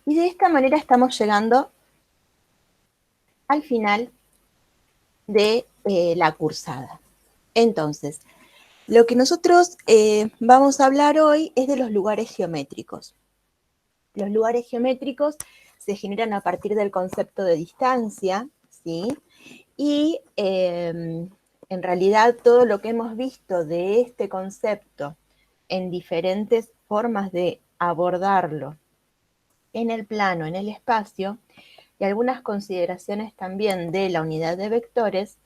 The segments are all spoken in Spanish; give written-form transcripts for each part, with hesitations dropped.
Y de esta manera estamos llegando al final de la cursada. Entonces, lo que nosotros vamos a hablar hoy es de los lugares geométricos. Los lugares geométricos se generan a partir del concepto de distancia, ¿sí? Y en realidad todo lo que hemos visto de este concepto en diferentes formas de abordarlo en el plano, en el espacio, y algunas consideraciones también de la unidad de vectores,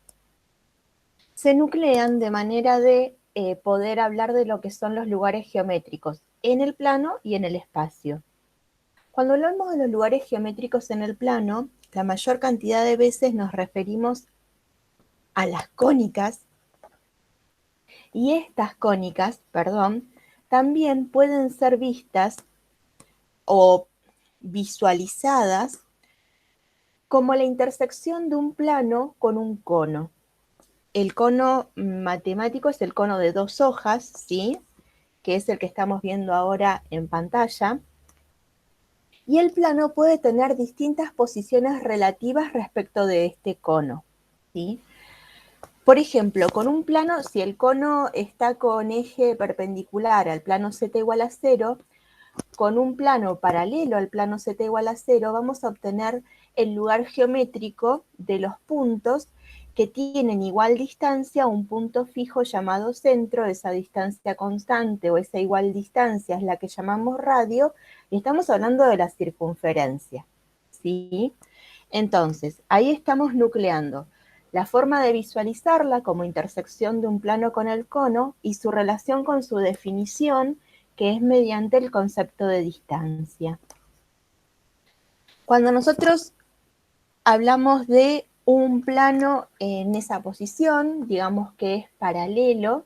se nuclean de manera de poder hablar de lo que son los lugares geométricos en el plano y en el espacio. Cuando hablamos de los lugares geométricos en el plano, la mayor cantidad de veces nos referimos a las cónicas, y estas cónicas, perdón, también pueden ser vistas o visualizadas como la intersección de un plano con un cono. El cono matemático es el cono de 2 hojas, ¿sí? Que es el que estamos viendo ahora en pantalla. Y el plano puede tener distintas posiciones relativas respecto de este cono, ¿sí? Por ejemplo, con un plano, si el cono está con eje perpendicular al plano z igual a 0, con un plano paralelo al plano z igual a 0, vamos a obtener el lugar geométrico de los puntos que tienen igual distancia a un punto fijo llamado centro. Esa distancia constante o esa igual distancia es la que llamamos radio, y estamos hablando de la circunferencia, ¿sí? Entonces, ahí estamos nucleando la forma de visualizarla como intersección de un plano con el cono y su relación con su definición, que es mediante el concepto de distancia. Cuando nosotros hablamos de un plano en esa posición, digamos que es paralelo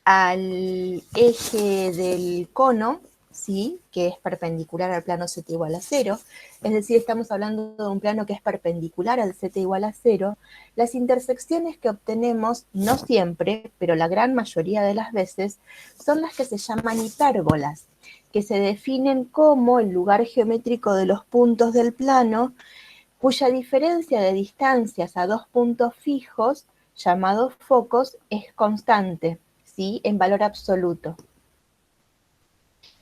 al eje del cono, ¿sí? Que es perpendicular al plano z igual a 0, es decir, estamos hablando de un plano que es perpendicular al z igual a 0, las intersecciones que obtenemos, no siempre, pero la gran mayoría de las veces, son las que se llaman hipérbolas, que se definen como el lugar geométrico de los puntos del plano, cuya diferencia de distancias a 2 puntos fijos, llamados focos, es constante, ¿sí? En valor absoluto.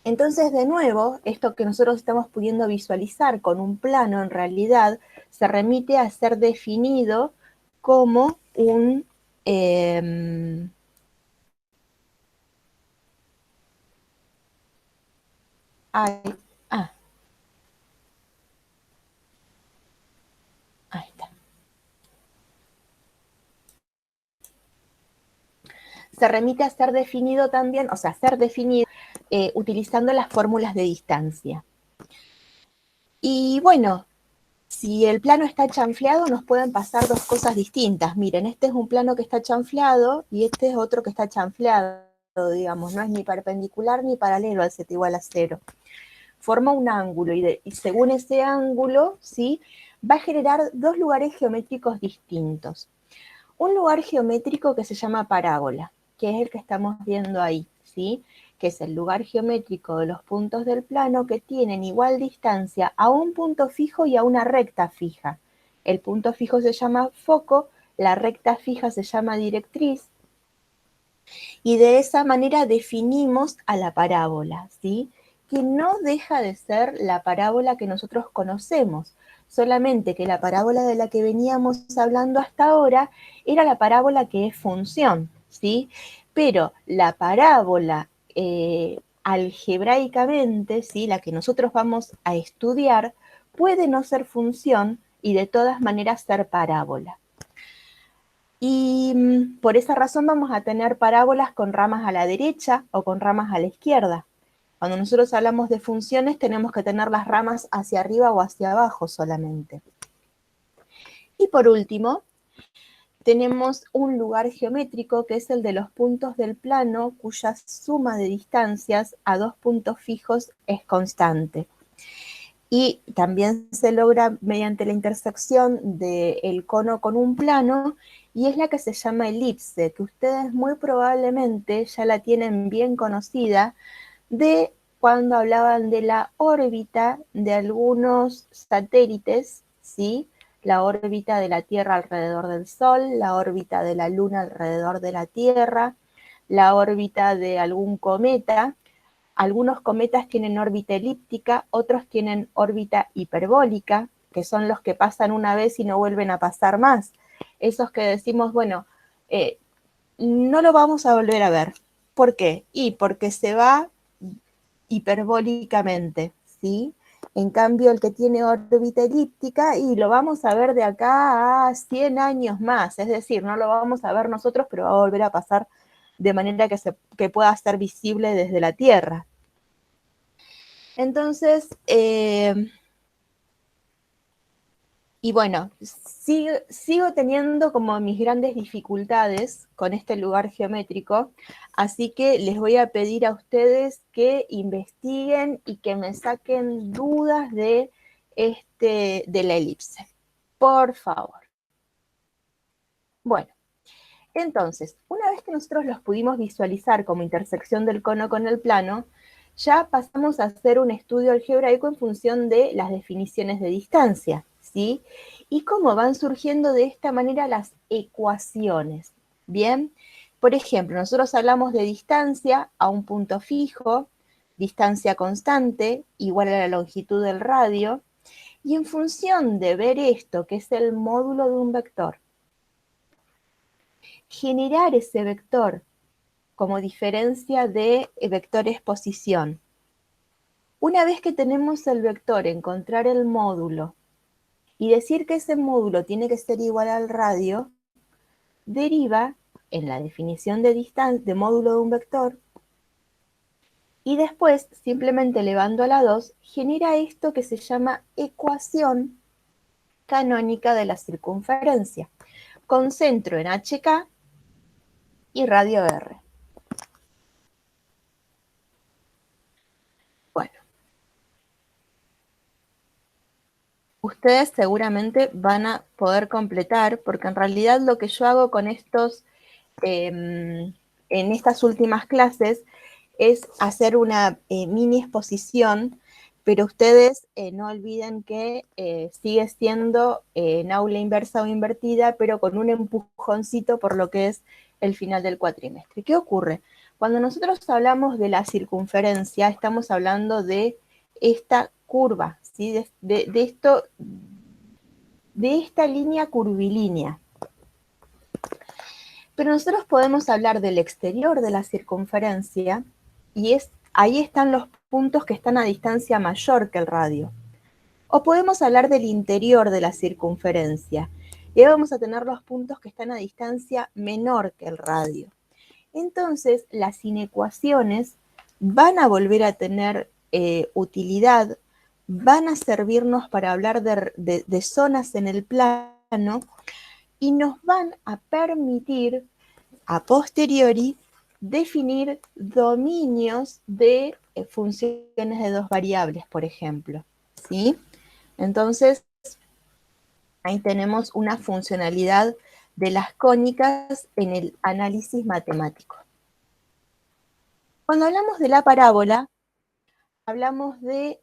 Entonces, de nuevo, esto que nosotros estamos pudiendo visualizar con un plano, en realidad, se remite a ser definido como un... Ay, ah, ahí está. Se remite a ser definido también, o sea, ser definido utilizando las fórmulas de distancia. Y bueno, si el plano está chanfleado, nos pueden pasar dos cosas distintas. Miren, este es un plano que está chanfleado y este es otro que está chanfleado, digamos, no es ni perpendicular ni paralelo al z igual a 0. Forma un ángulo y según ese ángulo, ¿sí? Va a generar dos lugares geométricos distintos. Un lugar geométrico que se llama parábola, que es el que estamos viendo ahí, ¿sí? Que es el lugar geométrico de los puntos del plano que tienen igual distancia a un punto fijo y a una recta fija. El punto fijo se llama foco, la recta fija se llama directriz, y de esa manera definimos a la parábola, ¿sí? Que no deja de ser la parábola que nosotros conocemos, solamente que la parábola de la que veníamos hablando hasta ahora era la parábola que es función, ¿sí? Pero la parábola algebraicamente, ¿sí? La que nosotros vamos a estudiar, puede no ser función y de todas maneras ser parábola. Y por esa razón vamos a tener parábolas con ramas a la derecha o con ramas a la izquierda. Cuando nosotros hablamos de funciones tenemos que tener las ramas hacia arriba o hacia abajo solamente. Y por último, tenemos un lugar geométrico que es el de los puntos del plano cuya suma de distancias a dos puntos fijos es constante. Y también se logra mediante la intersección del cono con un plano, y es la que se llama elipse, que ustedes muy probablemente ya la tienen bien conocida de cuando hablaban de la órbita de algunos satélites, ¿sí? La órbita de la Tierra alrededor del Sol, la órbita de la Luna alrededor de la Tierra, la órbita de algún cometa. Algunos cometas tienen órbita elíptica, otros tienen órbita hiperbólica, que son los que pasan una vez y no vuelven a pasar más. Esos que decimos, bueno, no lo vamos a volver a ver. ¿Por qué? Y porque se va hiperbólicamente, ¿sí? En cambio, el que tiene órbita elíptica, y lo vamos a ver de acá a 100 años más, es decir, no lo vamos a ver nosotros, pero va a volver a pasar de manera que pueda ser visible desde la Tierra. Entonces, y bueno, sigo teniendo como mis grandes dificultades con este lugar geométrico, así que les voy a pedir a ustedes que investiguen y que me saquen dudas de la elipse. Por favor. Bueno, entonces, una vez que nosotros los pudimos visualizar como intersección del cono con el plano, ya pasamos a hacer un estudio algebraico en función de las definiciones de distancia, ¿sí? Y cómo van surgiendo de esta manera las ecuaciones, ¿bien? Por ejemplo, nosotros hablamos de distancia a un punto fijo, distancia constante, igual a la longitud del radio, y en función de ver esto, que es el módulo de un vector, generar ese vector como diferencia de vector exposición. Una vez que tenemos el vector, encontrar el módulo y decir que ese módulo tiene que ser igual al radio, deriva en la definición de distancia de módulo de un vector y después, simplemente elevando a la 2, genera esto que se llama ecuación canónica de la circunferencia, con centro en HK y radio R. Bueno, ustedes seguramente van a poder completar, porque en realidad lo que yo hago con estos, en estas últimas clases, es hacer una mini exposición, pero ustedes no olviden que sigue siendo en aula inversa o invertida, pero con un empujoncito por lo que es el final del cuatrimestre. ¿Qué ocurre? Cuando nosotros hablamos de la circunferencia, estamos hablando de esta curva, ¿sí? de esta línea curvilínea. Pero nosotros podemos hablar del exterior de la circunferencia y ahí están los puntos que están a distancia mayor que el radio. O podemos hablar del interior de la circunferencia y ahí vamos a tener los puntos que están a distancia menor que el radio. Entonces, las inecuaciones van a volver a tener utilidad, van a servirnos para hablar de zonas en el plano y nos van a permitir a posteriori definir dominios de funciones de dos variables, por ejemplo, ¿sí? Entonces, ahí tenemos una funcionalidad de las cónicas en el análisis matemático. Cuando hablamos de la parábola, hablamos de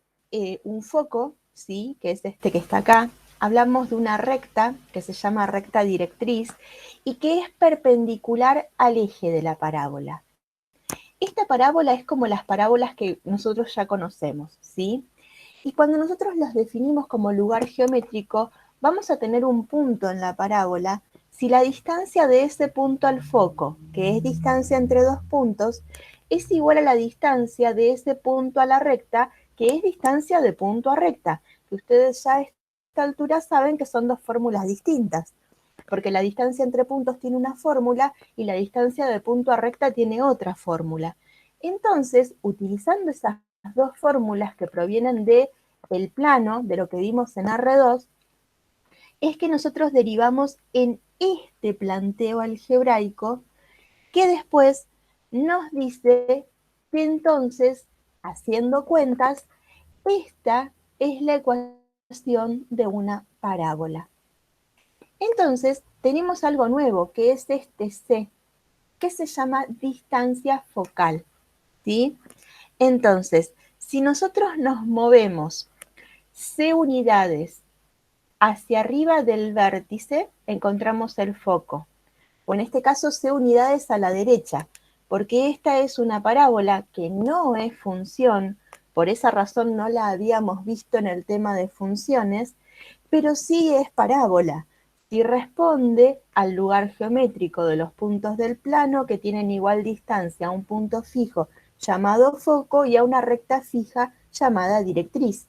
un foco, ¿sí? Que es este que está acá. Hablamos de una recta, que se llama recta directriz, y que es perpendicular al eje de la parábola. Esta parábola es como las parábolas que nosotros ya conocemos, ¿sí? Y cuando nosotros las definimos como lugar geométrico, vamos a tener un punto en la parábola si la distancia de ese punto al foco, que es distancia entre dos puntos, es igual a la distancia de ese punto a la recta, que es distancia de punto a recta, que ustedes ya a esta altura saben que son dos fórmulas distintas, porque la distancia entre puntos tiene una fórmula y la distancia de punto a recta tiene otra fórmula. Entonces, utilizando esas dos fórmulas que provienen del plano, de lo que vimos en R2, es que nosotros derivamos en este planteo algebraico que después nos dice que entonces, haciendo cuentas, esta es la ecuación de una parábola. Entonces, tenemos algo nuevo, que es este C, que se llama distancia focal, ¿sí? Entonces, Si nosotros nos movemos C unidades hacia arriba del vértice, encontramos el foco. O en este caso, C unidades a la derecha, porque esta es una parábola que no es función, por esa razón no la habíamos visto en el tema de funciones, pero sí es parábola, si responde al lugar geométrico de los puntos del plano que tienen igual distancia a un punto fijo llamado foco y a una recta fija llamada directriz.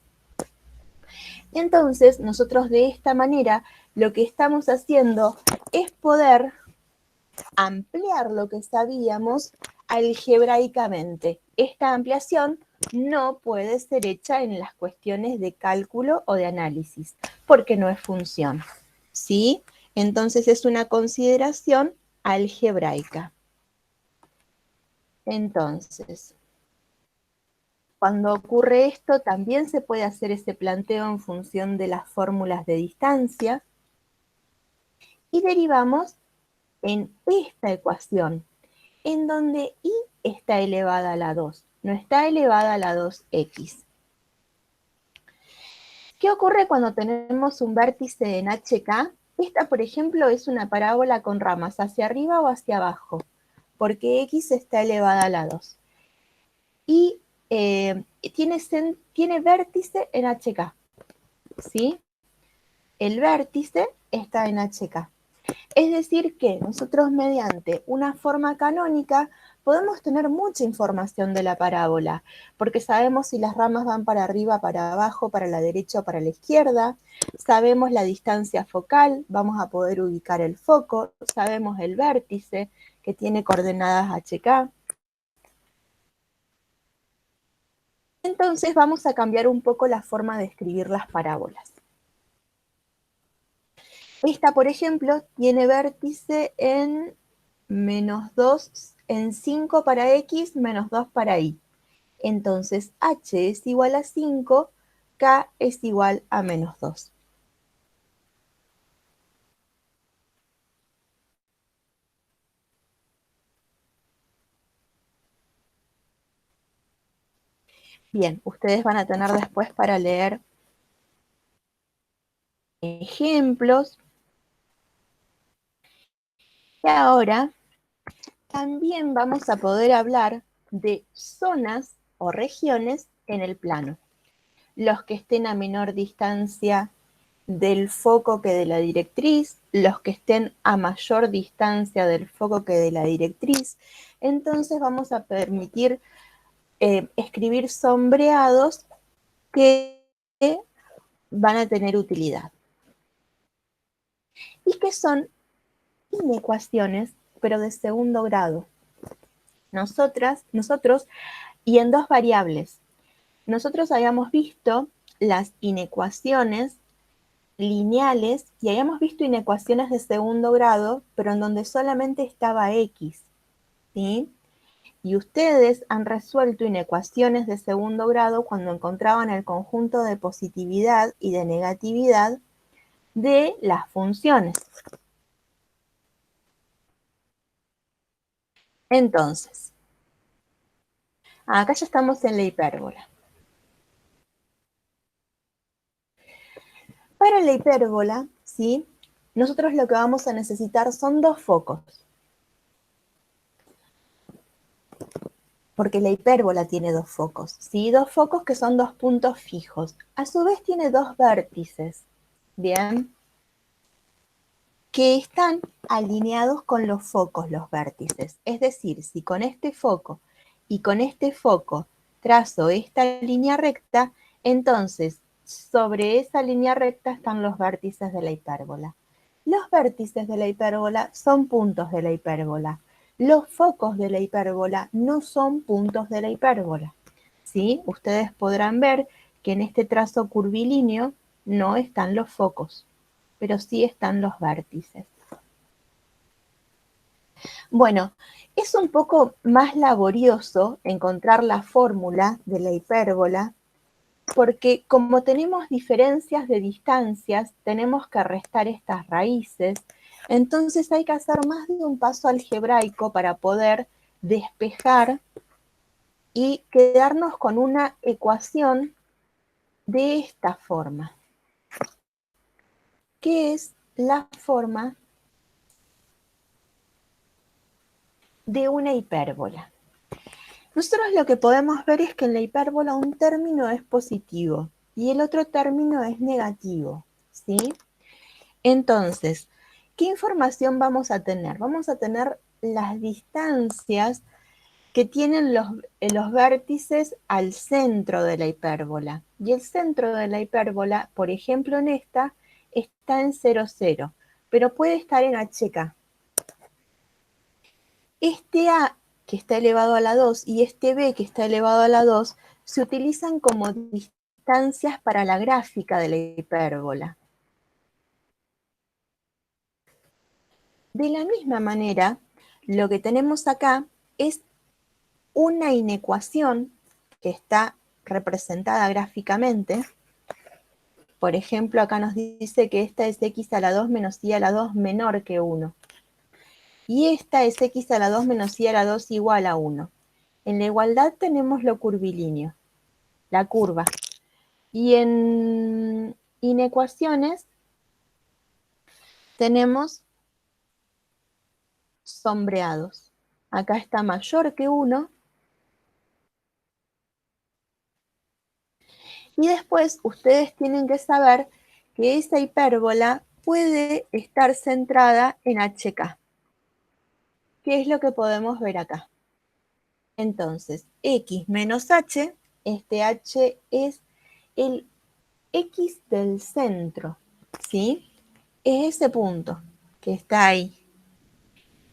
Entonces, nosotros de esta manera lo que estamos haciendo es poder ampliar lo que sabíamos algebraicamente. Esta ampliación no puede ser hecha en las cuestiones de cálculo o de análisis, porque no es función, ¿sí? Entonces es una consideración algebraica. Entonces, cuando ocurre esto, también se puede hacer ese planteo en función de las fórmulas de distancia y derivamos en esta ecuación, en donde y está elevada a la 2, no está elevada a la 2x. ¿Qué ocurre cuando tenemos un vértice en HK? Esta, por ejemplo, es una parábola con ramas hacia arriba o hacia abajo, porque x está elevada a la 2. Y tiene vértice en HK, ¿sí? El vértice está en HK. Es decir que nosotros mediante una forma canónica podemos tener mucha información de la parábola, porque sabemos si las ramas van para arriba, para abajo, para la derecha o para la izquierda, sabemos la distancia focal, vamos a poder ubicar el foco, sabemos el vértice que tiene coordenadas HK. Entonces vamos a cambiar un poco la forma de escribir las parábolas. Esta, por ejemplo, tiene vértice en -2, en 5 para x, -2 para y. Entonces, h es igual a 5, k es igual a -2. Bien, ustedes van a tener después para leer ejemplos. Y ahora también vamos a poder hablar de zonas o regiones en el plano. Los que estén a menor distancia del foco que de la directriz, los que estén a mayor distancia del foco que de la directriz. Entonces vamos a permitir escribir sombreados que van a tener utilidad. Y que son inecuaciones, pero de segundo grado. Nosotros, y en dos variables. Nosotros habíamos visto las inecuaciones lineales y habíamos visto inecuaciones de segundo grado, pero en donde solamente estaba x, ¿sí? Y ustedes han resuelto inecuaciones de segundo grado cuando encontraban el conjunto de positividad y de negatividad de las funciones. Entonces, acá ya estamos en la hipérbola. Para la hipérbola, ¿sí? Nosotros lo que vamos a necesitar son dos focos. Porque la hipérbola tiene dos focos, ¿sí? Dos focos que son dos puntos fijos. A su vez tiene dos vértices, ¿bien? Que están alineados con los focos, los vértices. Es decir, si con este foco y con este foco trazo esta línea recta, entonces sobre esa línea recta están los vértices de la hipérbola. Los vértices de la hipérbola son puntos de la hipérbola. Los focos de la hipérbola no son puntos de la hipérbola, ¿sí? Ustedes podrán ver que en este trazo curvilíneo no están los focos, pero sí están los vértices. Bueno, es un poco más laborioso encontrar la fórmula de la hipérbola porque como tenemos diferencias de distancias, tenemos que restar estas raíces, entonces hay que hacer más de un paso algebraico para poder despejar y quedarnos con una ecuación de esta forma, que es la forma de una hipérbola. Nosotros lo que podemos ver es que en la hipérbola un término es positivo y el otro término es negativo, ¿sí? Entonces, ¿qué información vamos a tener? Vamos a tener las distancias que tienen los vértices al centro de la hipérbola. Y el centro de la hipérbola, por ejemplo en esta, está en 0, 0, pero puede estar en HK. Este A que está elevado a la 2 y este B que está elevado a la 2 se utilizan como distancias para la gráfica de la hipérbola. De la misma manera, lo que tenemos acá es una inecuación que está representada gráficamente. Por ejemplo, acá nos dice que esta es x a la 2 menos y a la 2 menor que 1. Y esta es x a la 2 menos y a la 2 igual a 1. En la igualdad tenemos lo curvilíneo, la curva. Y en inecuaciones tenemos sombreados. Acá está mayor que 1. Y después ustedes tienen que saber que esa hipérbola puede estar centrada en HK. ¿Qué es lo que podemos ver acá? Entonces, x menos h, este h es el x del centro, ¿sí? Es ese punto que está ahí.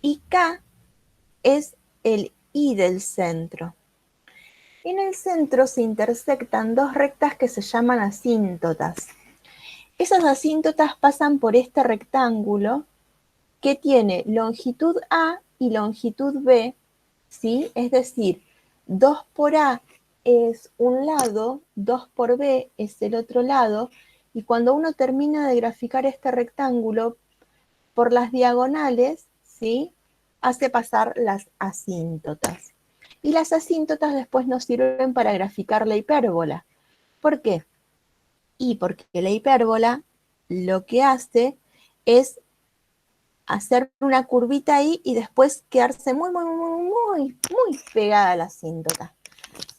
Y k es el y del centro. En el centro se intersectan dos rectas que se llaman asíntotas. Esas asíntotas pasan por este rectángulo que tiene longitud A y longitud B, ¿sí? Es decir, 2 por A es un lado, 2 por B es el otro lado, y cuando uno termina de graficar este rectángulo, por las diagonales, ¿sí? Hace pasar las asíntotas. Y las asíntotas después nos sirven para graficar la hipérbola. ¿Por qué? Y porque la hipérbola lo que hace es hacer una curvita ahí y después quedarse muy pegada a la asíntota.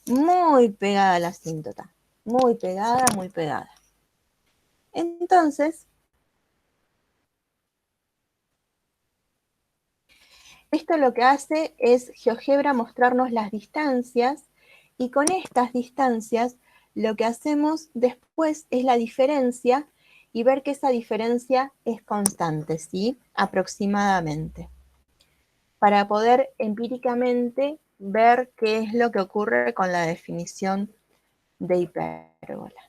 Muy pegada a la asíntota. Muy pegada, muy pegada. Entonces, esto lo que hace es GeoGebra mostrarnos las distancias y con estas distancias lo que hacemos después es la diferencia y ver que esa diferencia es constante, ¿sí? Aproximadamente. Para poder empíricamente ver qué es lo que ocurre con la definición de hipérbola.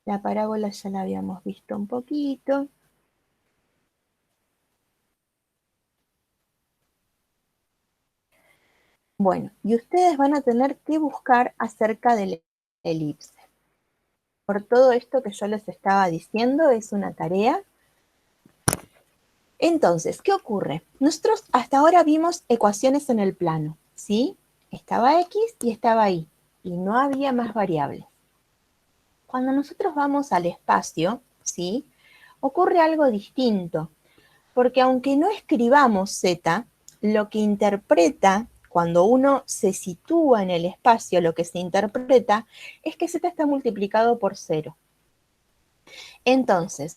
La parábola ya la habíamos visto un poquito. Bueno, y ustedes van a tener que buscar acerca del elipse. Por todo esto que yo les estaba diciendo, es una tarea. Entonces, ¿qué ocurre? Nosotros hasta ahora vimos ecuaciones en el plano, ¿sí? Estaba X y estaba Y, y no había más variables. Cuando nosotros vamos al espacio, ¿sí? Ocurre algo distinto, porque aunque no escribamos Z, lo que interpreta cuando uno se sitúa en el espacio, lo que se interpreta es que Z está multiplicado por 0. Entonces,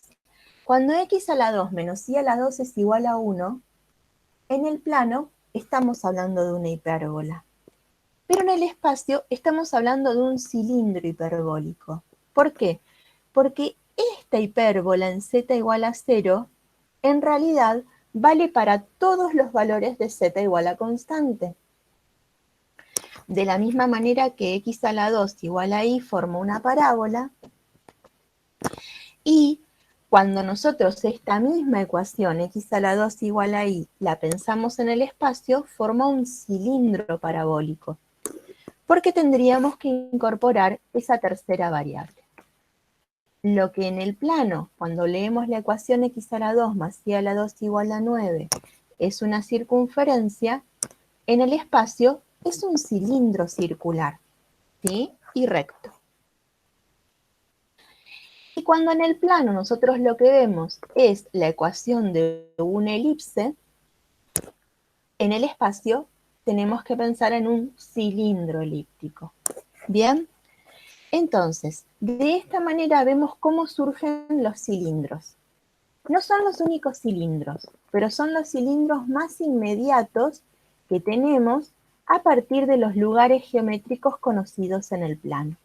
cuando x a la 2 menos y a la 2 es igual a 1, en el plano estamos hablando de una hipérbola. Pero en el espacio estamos hablando de un cilindro hiperbólico. ¿Por qué? Porque esta hipérbola en z igual a 0, en realidad vale para todos los valores de z igual a constante. De la misma manera que x a la 2 igual a y forma una parábola, y cuando nosotros esta misma ecuación, x a la 2 igual a y, la pensamos en el espacio, forma un cilindro parabólico, porque tendríamos que incorporar esa tercera variable. Lo que en el plano, cuando leemos la ecuación x a la 2 más y a la 2 igual a 9, es una circunferencia, en el espacio es un cilindro circular, ¿sí? Y recto. Y cuando en el plano nosotros lo que vemos es la ecuación de una elipse, en el espacio tenemos que pensar en un cilindro elíptico. ¿Bien? Entonces, de esta manera vemos cómo surgen los cilindros. No son los únicos cilindros, pero son los cilindros más inmediatos que tenemos a partir de los lugares geométricos conocidos en el plano.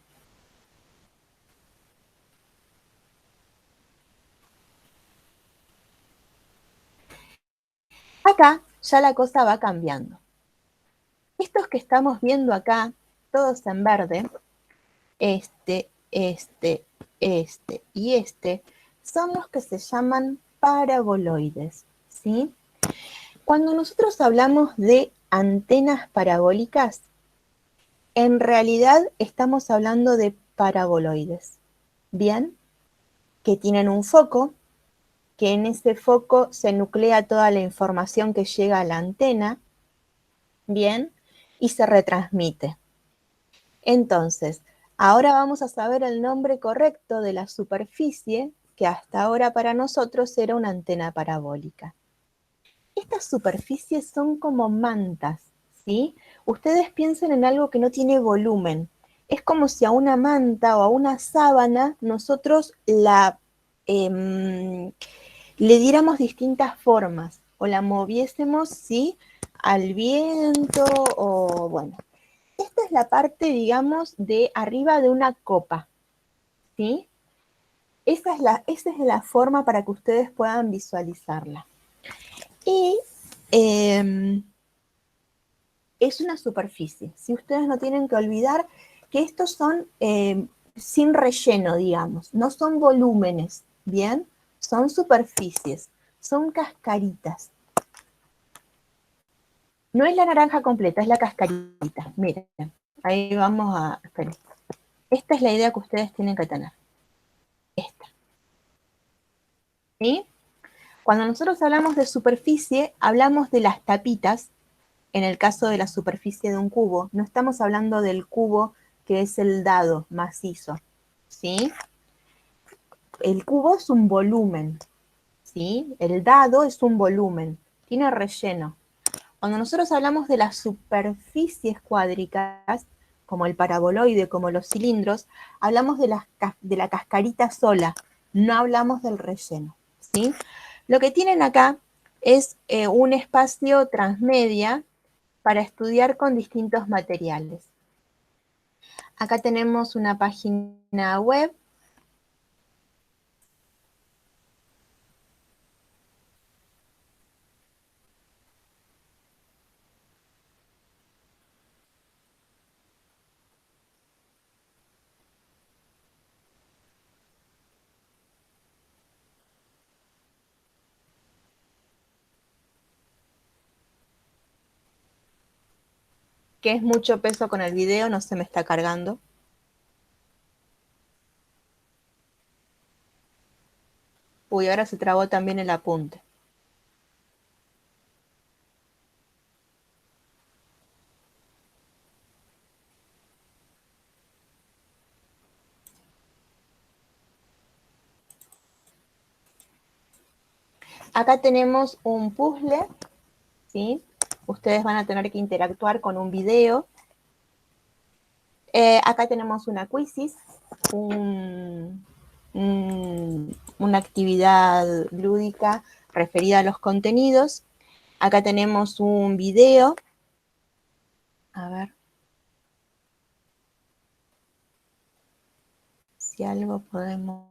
Acá ya la cosa va cambiando. Estos que estamos viendo acá, todos en verde, este y este, son los que se llaman paraboloides, ¿sí? Cuando nosotros hablamos de antenas parabólicas, en realidad estamos hablando de paraboloides, ¿bien? Que tienen un foco, que en ese foco se nuclea toda la información que llega a la antena, ¿bien? Y se retransmite. Entonces, ahora vamos a saber el nombre correcto de la superficie que hasta ahora para nosotros era una antena parabólica. Estas superficies son como mantas, ¿sí? Ustedes piensen en algo que no tiene volumen. Es como si a una manta o a una sábana nosotros le diéramos distintas formas o la moviésemos, ¿sí? Al viento o bueno. Esta es la parte, digamos, de arriba de una copa, ¿sí? Esa es la forma para que ustedes puedan visualizarla. Y es una superficie. Si ustedes no tienen que olvidar que estos son sin relleno, digamos, no son volúmenes, ¿bien? Son superficies, son cascaritas. No es la naranja completa, es la cascarita. Miren, ahí vamos a... Esperen. Esta es la idea que ustedes tienen que tener. Esta. ¿Sí? Cuando nosotros hablamos de superficie, hablamos de las tapitas, en el caso de la superficie de un cubo. No estamos hablando del cubo que es el dado macizo, ¿sí? El cubo es un volumen, ¿sí? El dado es un volumen, tiene relleno. Cuando nosotros hablamos de las superficies cuádricas, como el paraboloide, como los cilindros, hablamos de la cascarita sola, no hablamos del relleno, ¿sí? Lo que tienen acá es un espacio transmedia para estudiar con distintos materiales. Acá tenemos una página web. Que es mucho peso con el video, no se me está cargando. Uy, ahora se trabó también el apunte. Acá tenemos un puzzle, ¿sí? Ustedes van a tener que interactuar con un video. Acá tenemos una quizzes, una actividad lúdica referida a los contenidos. Acá tenemos un video. A ver si algo podemos...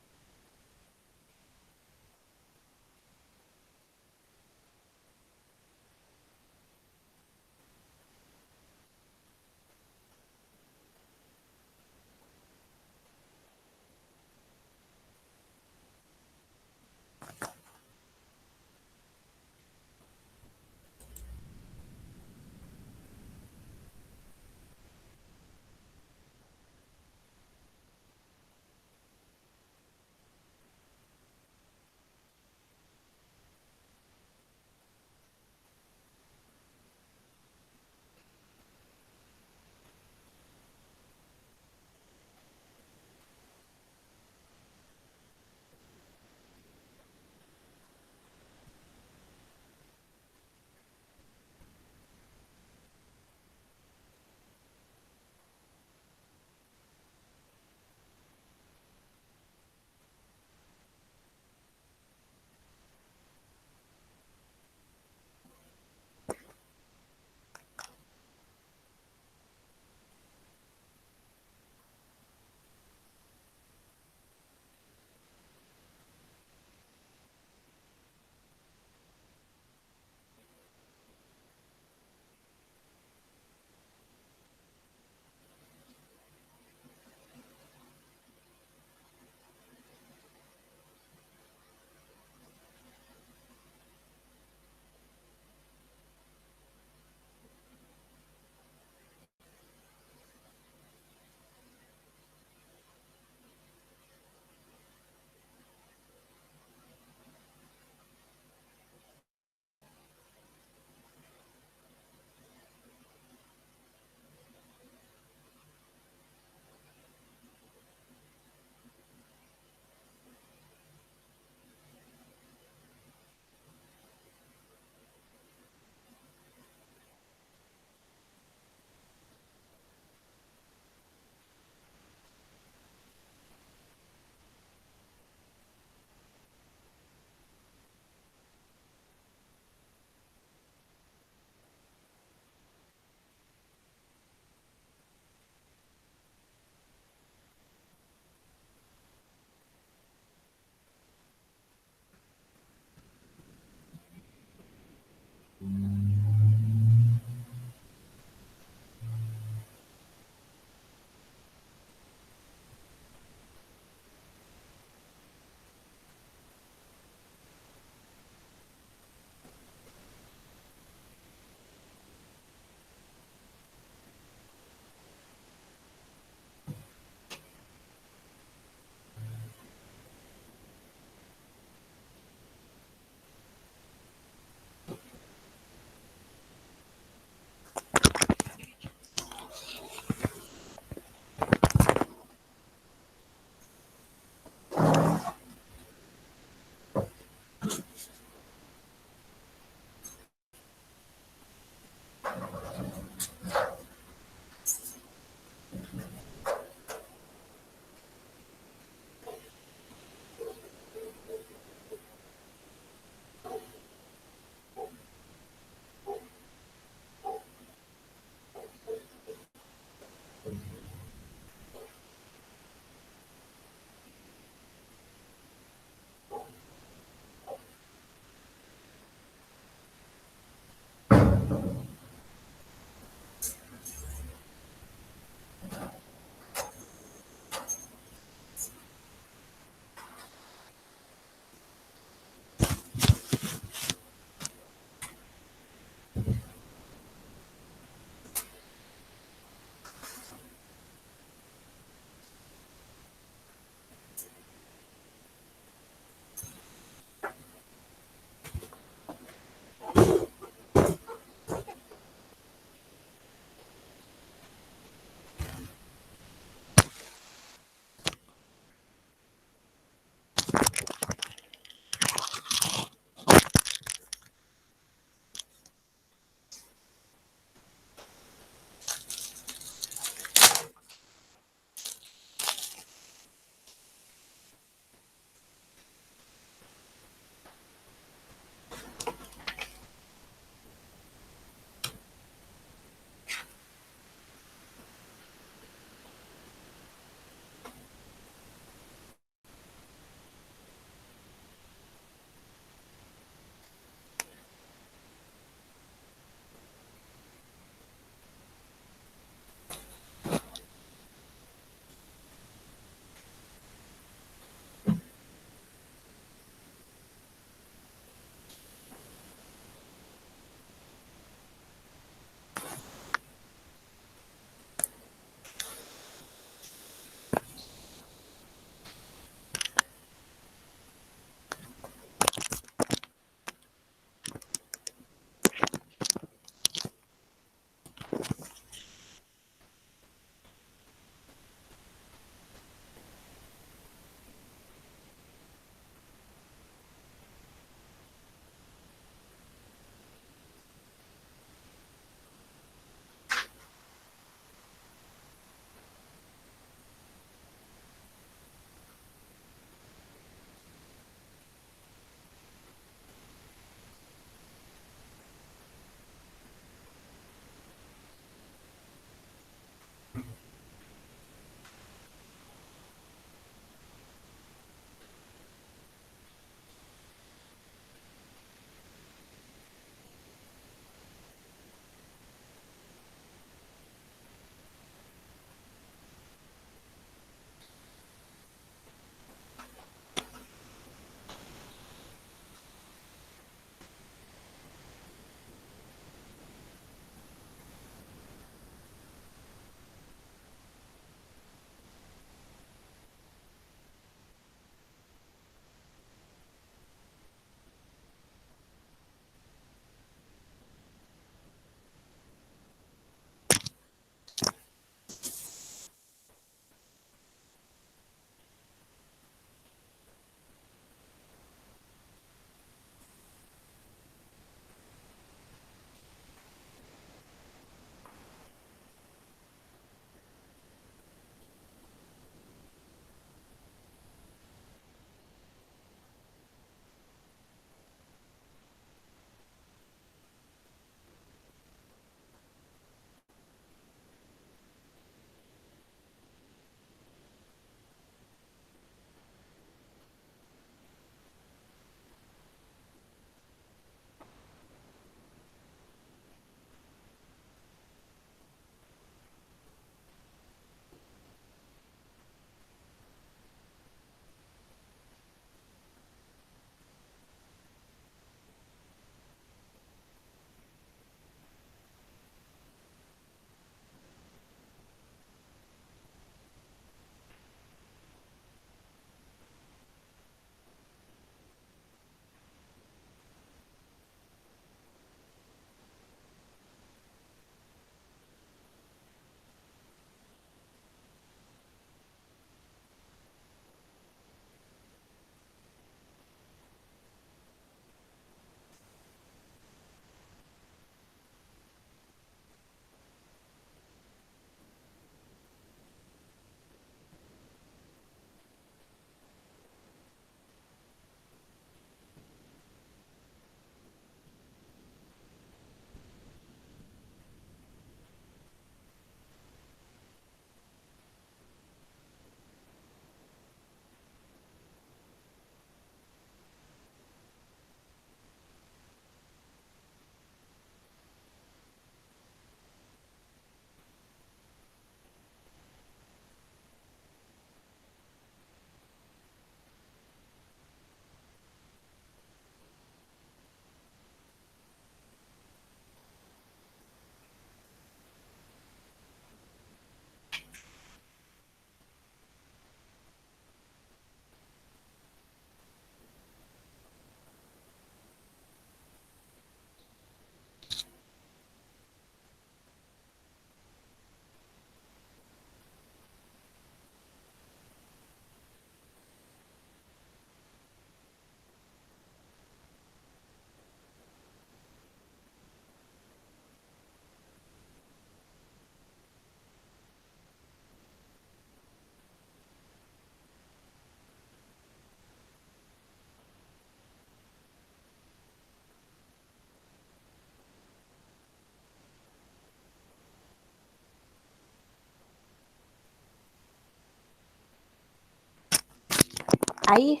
Ahí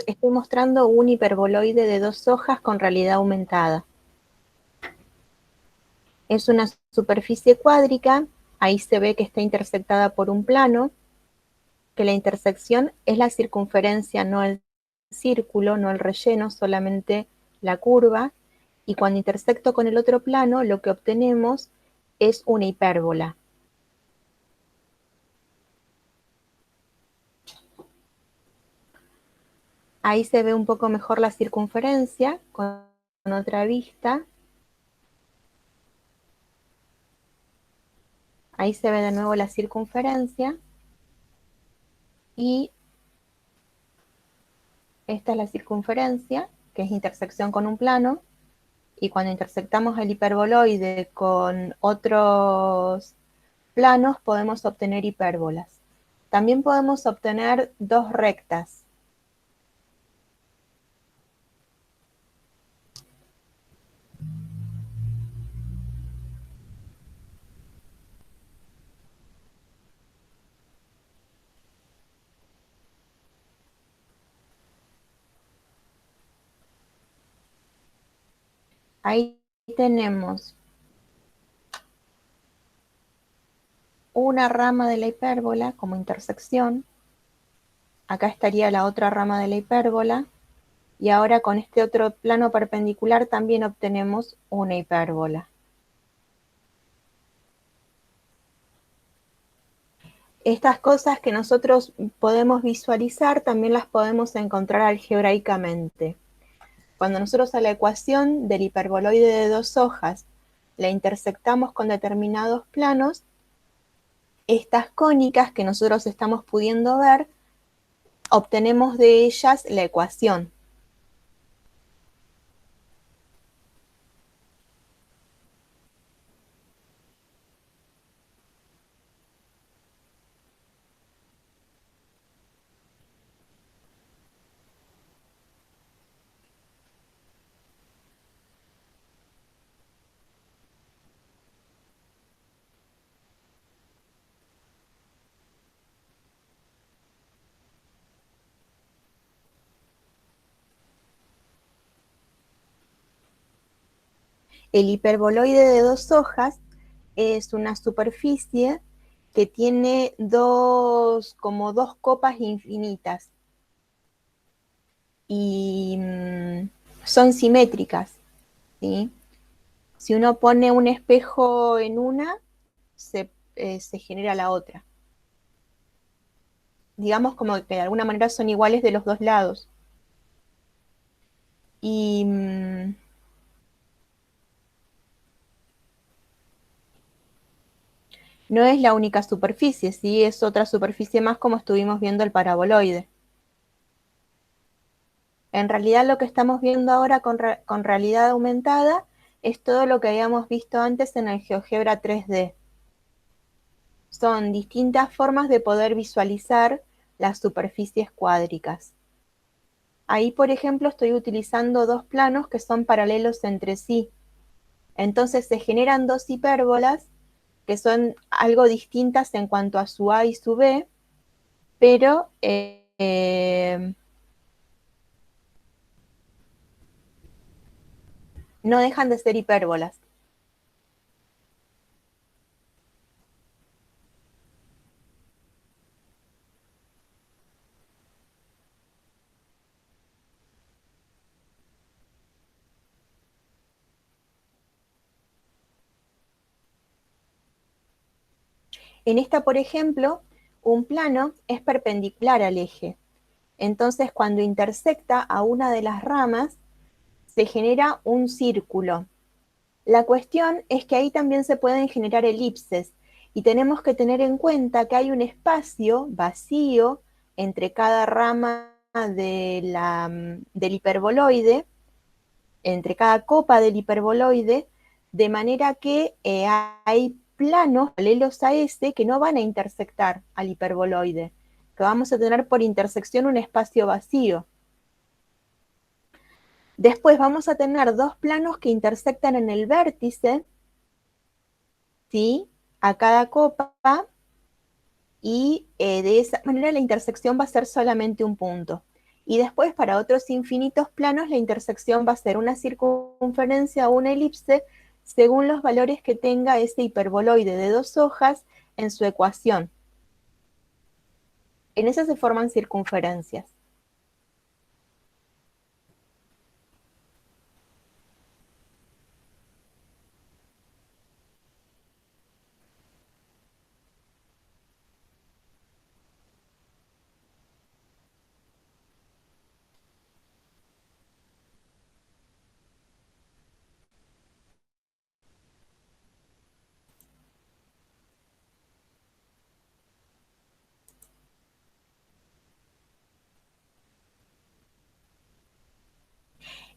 estoy mostrando un hiperboloide de 2 hojas con realidad aumentada. Es una superficie cuádrica, ahí se ve que está intersectada por un plano, que la intersección es la circunferencia, no el círculo, no el relleno, solamente la curva, y cuando intersecto con el otro plano, lo que obtenemos es una hipérbola. Ahí se ve un poco mejor la circunferencia con otra vista. Ahí se ve de nuevo la circunferencia y esta es la circunferencia, que es intersección con un plano, y cuando intersectamos el hiperboloide con otros planos podemos obtener hipérbolas. También podemos obtener 2 rectas. Ahí tenemos una rama de la hipérbola como intersección. Acá estaría la otra rama de la hipérbola. Y ahora con este otro plano perpendicular también obtenemos una hipérbola. Estas cosas que nosotros podemos visualizar también las podemos encontrar algebraicamente. Cuando nosotros a la ecuación del hiperboloide de 2 hojas la intersectamos con determinados planos, estas cónicas que nosotros estamos pudiendo ver, obtenemos de ellas la ecuación. El hiperboloide de 2 hojas es una superficie que tiene como dos copas infinitas y son simétricas, ¿sí? Si uno pone un espejo en una, se genera la otra. Digamos como que de alguna manera son iguales de los dos lados. Y no es la única superficie, sí es otra superficie más como estuvimos viendo el paraboloide. En realidad lo que estamos viendo ahora con realidad aumentada es todo lo que habíamos visto antes en el GeoGebra 3D. Son distintas formas de poder visualizar las superficies cuádricas. Ahí, por ejemplo, estoy utilizando 2 planos que son paralelos entre sí. Entonces se generan 2 hipérbolas que son algo distintas en cuanto a su A y su B, pero no dejan de ser hipérbolas. En esta, por ejemplo, un plano es perpendicular al eje. Entonces, cuando intersecta a una de las ramas, se genera un círculo. La cuestión es que ahí también se pueden generar elipses y tenemos que tener en cuenta que hay un espacio vacío entre cada rama del hiperboloide, entre cada copa del hiperboloide, de manera que hay planos paralelos a ese que no van a intersectar al hiperboloide, que vamos a tener por intersección un espacio vacío. Después vamos a tener 2 planos que intersectan en el vértice, ¿sí? A cada copa, y de esa manera la intersección va a ser solamente un punto. Y después, para otros infinitos planos, la intersección va a ser una circunferencia o una elipse según los valores que tenga ese hiperboloide de 2 hojas en su ecuación. En esa se forman circunferencias.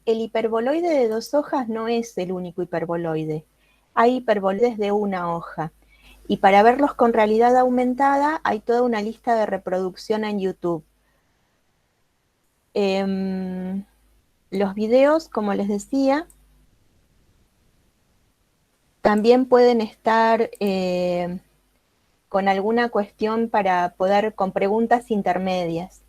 El hiperboloide de 2 hojas no es el único hiperboloide. Hay hiperboloides de una hoja. Y para verlos con realidad aumentada, hay toda una lista de reproducción en YouTube. Los videos, como les decía, también pueden estar con alguna cuestión para poder, con preguntas intermedias.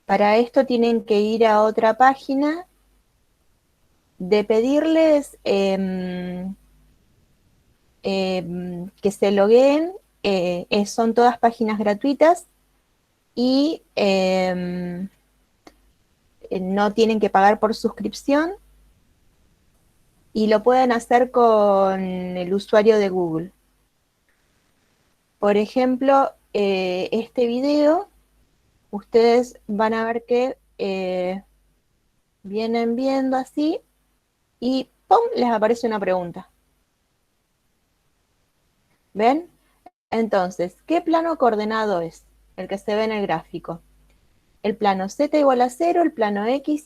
Para esto tienen que ir a otra página de pedirles que se logueen, son todas páginas gratuitas y no tienen que pagar por suscripción y lo pueden hacer con el usuario de Google. Por ejemplo, este video, ustedes van a ver que vienen viendo así y ¡pum! Les aparece una pregunta. ¿Ven? Entonces, ¿qué plano coordenado es? El que se ve en el gráfico. ¿El plano z igual a 0, el plano x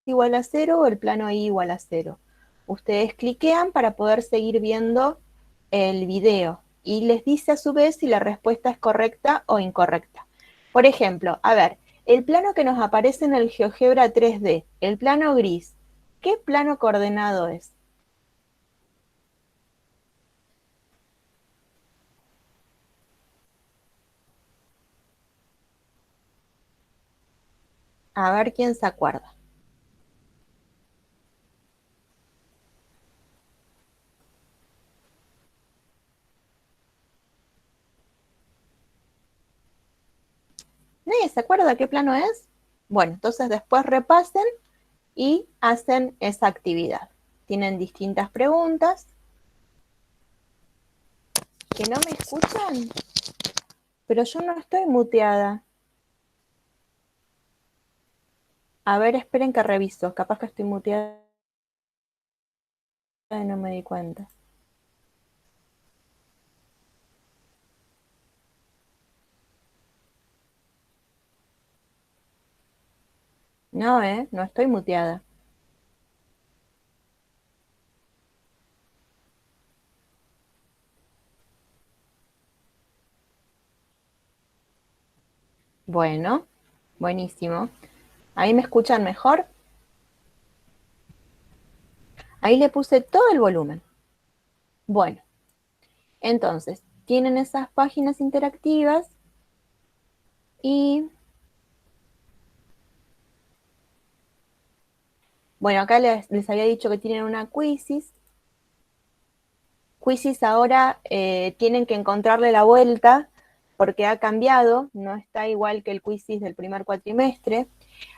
igual a 0 o el plano y igual a 0? Ustedes cliquean para poder seguir viendo el video y les dice a su vez si la respuesta es correcta o incorrecta. Por ejemplo, a ver, el plano que nos aparece en el GeoGebra 3D, el plano gris, ¿qué plano coordenado es? A ver quién se acuerda. ¿Nadie se acuerda qué plano es? Bueno, entonces después repasen y hacen esa actividad. Tienen distintas preguntas. ¿Que no me escuchan? Pero yo no estoy muteada. A ver, esperen que reviso. Capaz que estoy muteada y no me di cuenta. No, no estoy muteada. Bueno, buenísimo. ¿Ahí me escuchan mejor? Ahí le puse todo el volumen. Bueno, entonces, tienen esas páginas interactivas y, bueno, acá les había dicho que tienen una quizzes. Quizzes ahora tienen que encontrarle la vuelta porque ha cambiado, no está igual que el quizzes del primer cuatrimestre.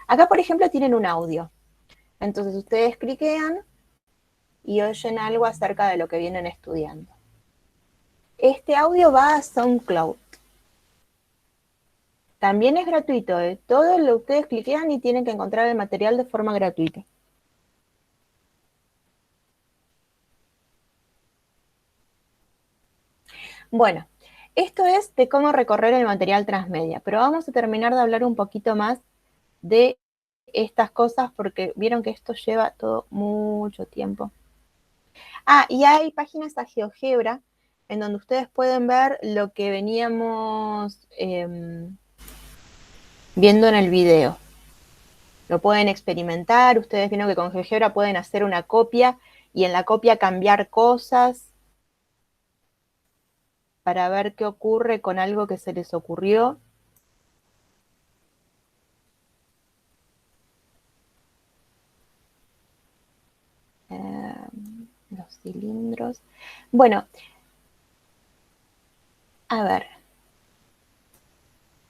Acá, por ejemplo, tienen un audio. Entonces ustedes cliquean y oyen algo acerca de lo que vienen estudiando. Este audio va a SoundCloud. También es gratuito. Todo lo que ustedes cliquean y tienen que encontrar el material de forma gratuita. Bueno, esto es de cómo recorrer el material transmedia, pero vamos a terminar de hablar un poquito más de estas cosas porque vieron que esto lleva todo mucho tiempo. Ah, y hay páginas a GeoGebra en donde ustedes pueden ver lo que veníamos viendo en el video. Lo pueden experimentar, ustedes vieron que con GeoGebra pueden hacer una copia y en la copia cambiar cosas. para ver qué ocurre con algo que se les ocurrió. Los cilindros. Bueno, a ver.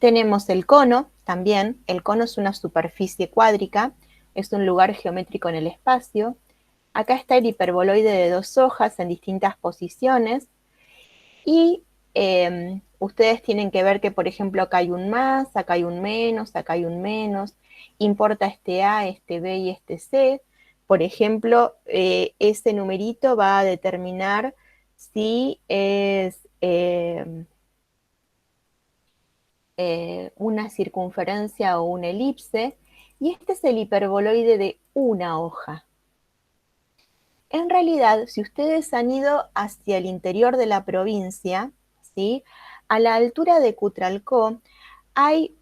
Tenemos el cono también. El cono es una superficie cuádrica, es un lugar geométrico en el espacio. Acá está el hiperboloide de 2 hojas en distintas posiciones. Y ustedes tienen que ver que, por ejemplo, acá hay un más, acá hay un menos, acá hay un menos. Importa este A, este B y este C. Por ejemplo, ese numerito va a determinar si es una circunferencia o una elipse, y este es el hiperboloide de una hoja. En realidad, si ustedes han ido hacia el interior de la provincia, ¿sí? A la altura de Cutralcó, hay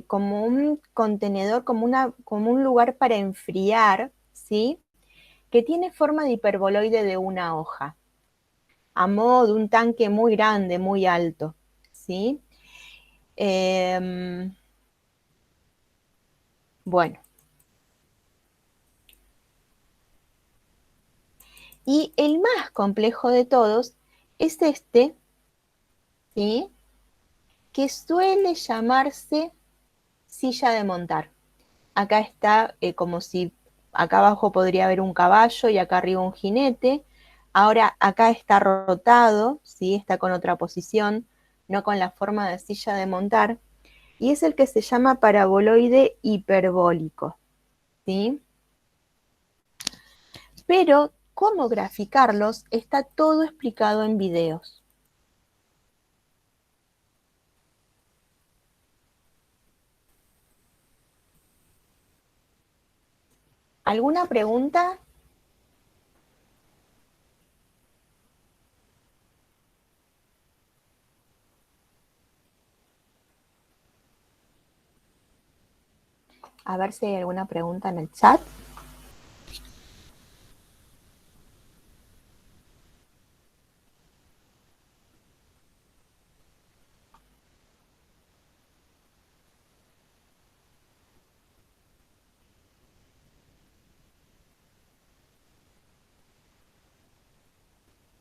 como un contenedor, como un lugar para enfriar, ¿sí? Que tiene forma de hiperboloide de una hoja, a modo de un tanque muy grande, muy alto, ¿sí? Bueno, y el más complejo de todos es este, ¿sí? Que suele llamarse silla de montar. Acá está como si acá abajo podría haber un caballo y acá arriba un jinete. Ahora acá está rotado, ¿sí? Está con otra posición, no con la forma de silla de montar. Y es el que se llama paraboloide hiperbólico, ¿sí? Pero cómo graficarlos está todo explicado en videos. ¿Alguna pregunta? A ver si hay alguna pregunta en el chat.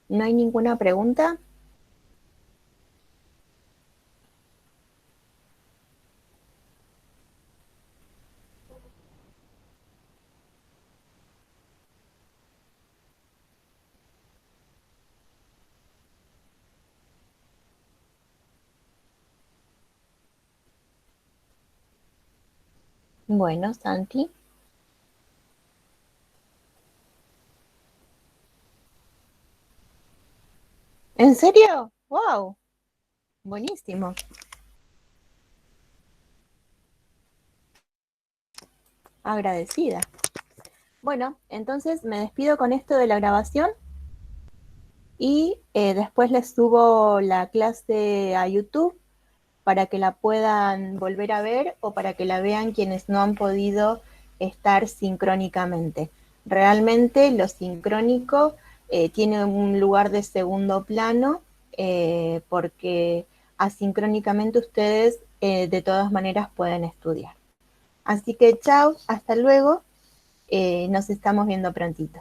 ¿No hay ninguna pregunta? Bueno, Santi. ¿En serio? ¡Wow! Buenísimo. Agradecida. Bueno, entonces me despido con esto de la grabación y después les subo la clase a YouTube para que la puedan volver a ver o para que la vean quienes no han podido estar sincrónicamente. Realmente lo sincrónico tiene un lugar de segundo plano porque asincrónicamente ustedes de todas maneras pueden estudiar. Así que chao, hasta luego, nos estamos viendo prontito.